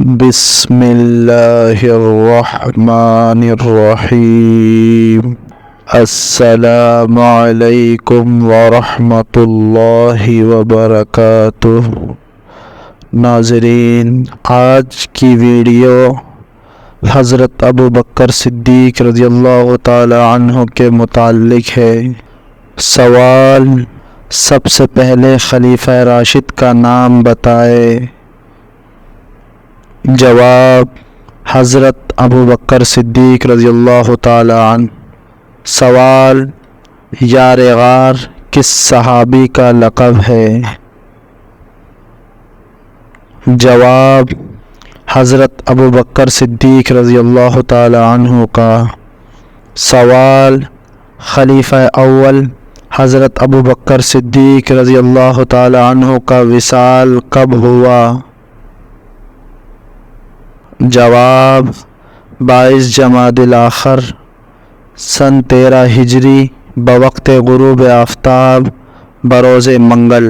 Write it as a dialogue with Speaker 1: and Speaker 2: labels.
Speaker 1: بسم اللہ الرحمن الرحیم۔ السلام علیکم ورحمۃ اللہ وبرکاتہ۔ ناظرین، آج کی ویڈیو حضرت ابوبکر صدیق رضی اللہ تعالی عنہ کے متعلق ہے۔ سوال: سب سے پہلے خلیفہ راشد کا نام بتائے۔ جواب: حضرت ابوبکر صدیق رضی اللہ تعالی عنہ۔ سوال: یار غار کس صحابی کا لقب ہے؟ جواب: حضرت ابوبکر صدیق رضی اللہ تعالی عنہ کا۔ سوال: خلیفہ اول حضرت ابوبکر صدیق رضی اللہ تعالی عنہ کا وصال کب ہوا؟ جواب: 22 جمادی الاخر سن 13 ہجری بوقت غروب آفتاب بروز منگل۔